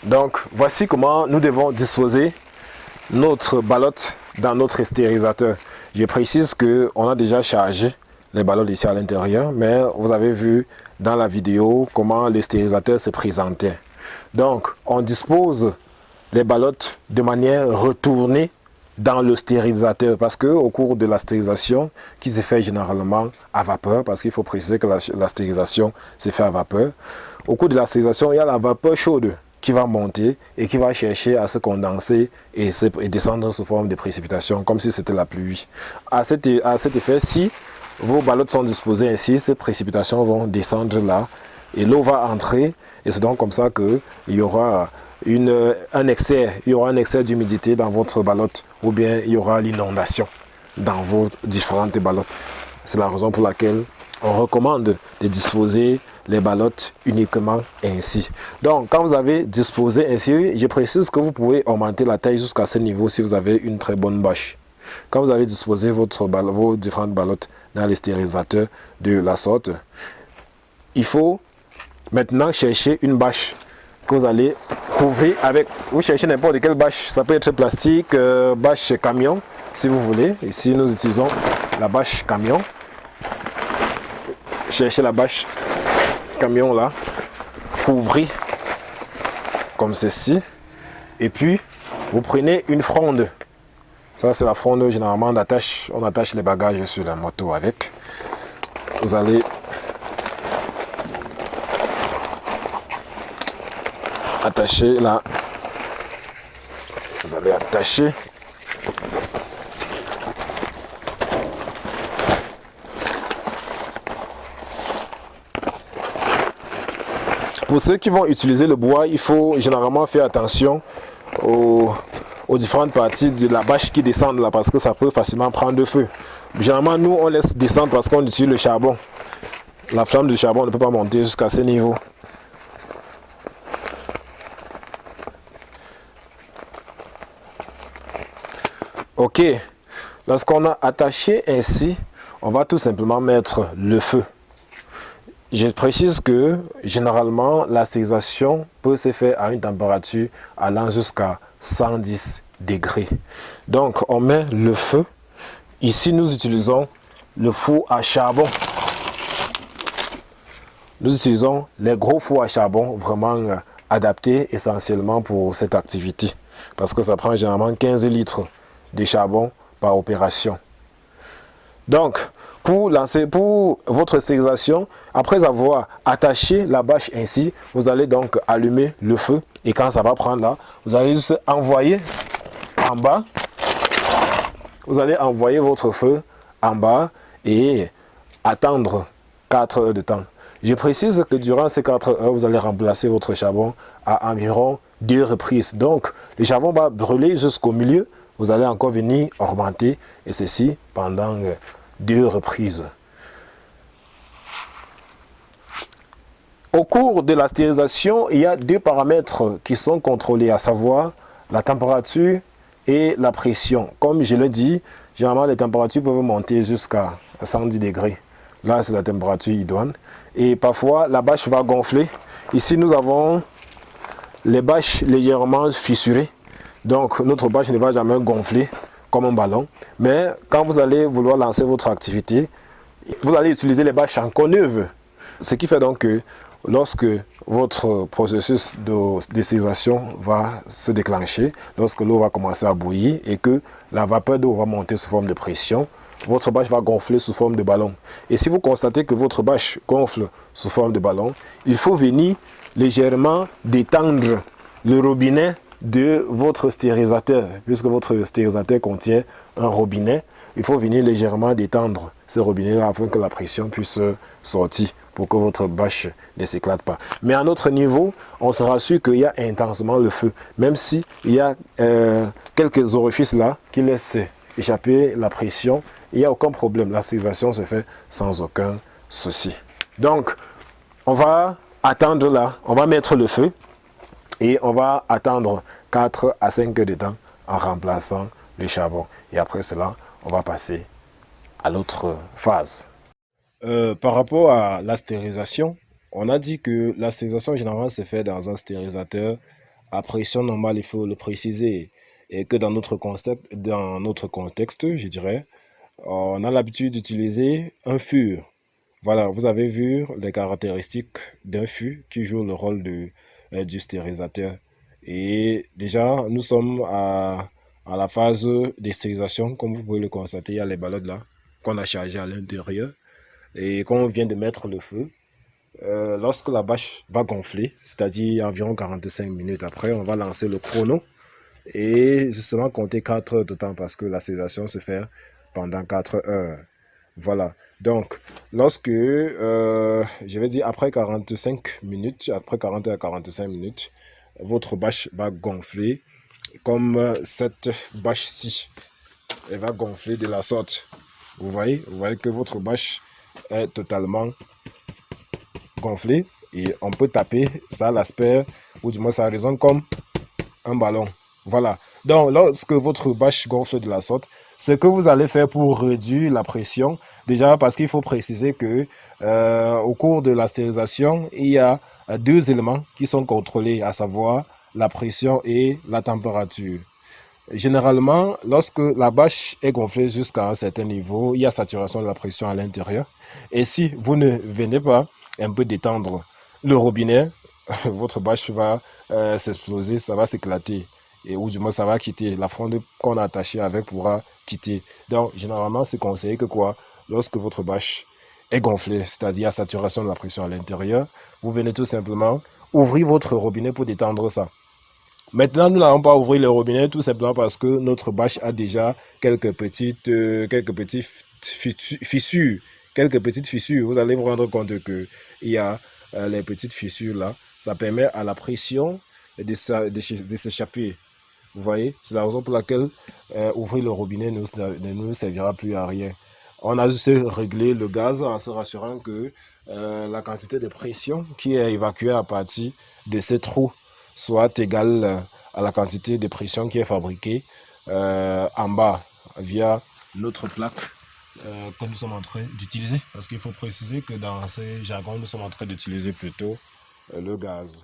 Donc, voici comment nous devons disposer notre ballotte dans notre stérilisateur. Je précise qu'on a déjà chargé les ballottes ici à l'intérieur, mais vous avez vu dans la vidéo comment le stérilisateur se présentait. Donc, on dispose les ballottes de manière retournée dans le stérilisateur parce que au cours de la stérilisation qui se fait généralement à vapeur, parce qu'il faut préciser que la stérilisation se fait à vapeur, au cours de la stérilisation il y a la vapeur chaude qui va monter et qui va chercher à se condenser et descendre sous forme de précipitation comme si c'était la pluie. À cet effet, si vos ballottes sont disposées ainsi, ces précipitations vont descendre là et l'eau va entrer et c'est donc comme ça qu'il y aura un excès d'humidité dans votre ballotte ou bien il y aura l'inondation dans vos différentes ballottes. C'est la raison pour laquelle on recommande de disposer les ballottes uniquement ainsi. Donc, quand vous avez disposé ainsi, je précise que vous pouvez augmenter la taille jusqu'à ce niveau si vous avez une très bonne bâche. Quand vous avez disposé vos différentes ballottes dans les stérilisateurs de la sorte, il faut maintenant chercher une bâche que vous allez couvrir avec. Vous cherchez n'importe quelle bâche, ça peut être plastique, bâche camion si vous voulez. Ici nous utilisons la bâche camion. Cherchez la bâche camion là, couvrez comme ceci, et puis vous prenez une fronde. Ça c'est la fronde généralement d'attache, on attache les bagages sur la moto avec. Vous allez attacher là, vous allez attacher. Pour ceux qui vont utiliser le bois, il faut généralement faire attention aux différentes parties de la bâche qui descendent là parce que ça peut facilement prendre feu. Généralement, nous, on laisse descendre parce qu'on utilise le charbon. La flamme du charbon ne peut pas monter jusqu'à ce niveau. Ok, lorsqu'on a attaché ainsi, on va tout simplement mettre le feu. Je précise que généralement la stérilisation peut se faire à une température allant jusqu'à 110 degrés. Donc on met le feu. Ici nous utilisons le four à charbon. Nous utilisons les gros fours à charbon vraiment adaptés essentiellement pour cette activité. Parce que ça prend généralement 15 litres de charbon par opération. Donc, pour votre stérilisation, après avoir attaché la bâche ainsi, vous allez donc allumer le feu. Et quand ça va prendre là, vous allez juste envoyer en bas. Vous allez envoyer votre feu en bas et attendre 4 heures de temps. Je précise que durant ces 4 heures, vous allez remplacer votre charbon à environ 2 reprises. Donc, le charbon va brûler jusqu'au milieu. Vous allez encore venir augmenter et ceci pendant 2 reprises. Au cours de la stérilisation, il y a 2 paramètres qui sont contrôlés, à savoir la température et la pression. Comme je l'ai dit, généralement les températures peuvent monter jusqu'à 110 degrés. Là, c'est la température idoine. Et parfois, la bâche va gonfler. Ici, nous avons les bâches légèrement fissurées. Donc, notre bâche ne va jamais gonfler comme un ballon. Mais quand vous allez vouloir lancer votre activité, vous allez utiliser les bâches encore neuves. Ce qui fait donc que lorsque votre processus de stérilisation va se déclencher, lorsque l'eau va commencer à bouillir et que la vapeur d'eau va monter sous forme de pression, votre bâche va gonfler sous forme de ballon. Et si vous constatez que votre bâche gonfle sous forme de ballon, il faut venir légèrement détendre le robinet de votre stérilisateur. Puisque votre stérilisateur contient un robinet, il faut venir légèrement détendre ce robinet afin que la pression puisse sortir pour que votre bâche ne s'éclate pas. Mais à notre niveau, on se rassure qu'il y a intensément le feu, même s'il y a quelques orifices là qui laissent échapper la pression, il n'y a aucun problème. La stérilisation se fait sans aucun souci. Donc, on va attendre là, on va mettre le feu et on va attendre 4 à 5 heures de temps en remplaçant le charbon. Et après cela, on va passer à l'autre phase. Par rapport à la stérilisation, on a dit que la stérilisation généralement se fait dans un stérilisateur à pression normale, il faut le préciser, et que dans notre contexte, je dirais, on a l'habitude d'utiliser un fût. Voilà, vous avez vu les caractéristiques d'un fût qui joue le rôle du stérilisateur. Et déjà, nous sommes à la phase de stérilisation. Comme vous pouvez le constater, il y a les ballottes là qu'on a chargées à l'intérieur et qu'on vient de mettre le feu. Lorsque la bâche va gonfler, c'est-à-dire environ 45 minutes après, on va lancer le chrono et justement compter 4 heures de temps parce que la stérilisation se fait pendant 4 heures. Voilà. Donc, lorsque, je vais dire après 45 minutes, après 40 à 45 minutes, votre bâche va gonfler comme cette bâche-ci. Elle va gonfler de la sorte. Vous voyez que votre bâche est totalement gonflée et on peut taper, ça a l'aspect, ou du moins ça résonne comme un ballon. Voilà. Donc, lorsque votre bâche gonfle de la sorte, ce que vous allez faire pour réduire la pression, déjà parce qu'il faut préciser que au cours de la stérilisation, il y a deux éléments qui sont contrôlés, à savoir la pression et la température. Généralement, lorsque la bâche est gonflée jusqu'à un certain niveau, il y a saturation de la pression à l'intérieur. Et si vous ne venez pas un peu détendre le robinet, votre bâche va s'exploser, ça va s'éclater. Et ou du moins ça va quitter. La fronde qu'on a attachée avec pourra quitter. Donc généralement c'est conseillé que quoi, lorsque votre bâche est gonflée, c'est-à-dire à saturation de la pression à l'intérieur, vous venez tout simplement ouvrir votre robinet pour détendre ça. Maintenant, nous n'allons pas ouvrir le robinet tout simplement parce que notre bâche a déjà quelques petites fissures. Quelques petites fissures. Vous allez vous rendre compte qu'il y a les petites fissures là. Ça permet à la pression de s'échapper. Vous voyez, c'est la raison pour laquelle ouvrir le robinet ne nous servira plus à rien. On a juste réglé le gaz en se rassurant que la quantité de pression qui est évacuée à partir de ces trous soit égale à la quantité de pression qui est fabriquée en bas via notre plaque que nous sommes en train d'utiliser. Parce qu'il faut préciser que dans ces jargons, nous sommes en train d'utiliser plutôt le gaz.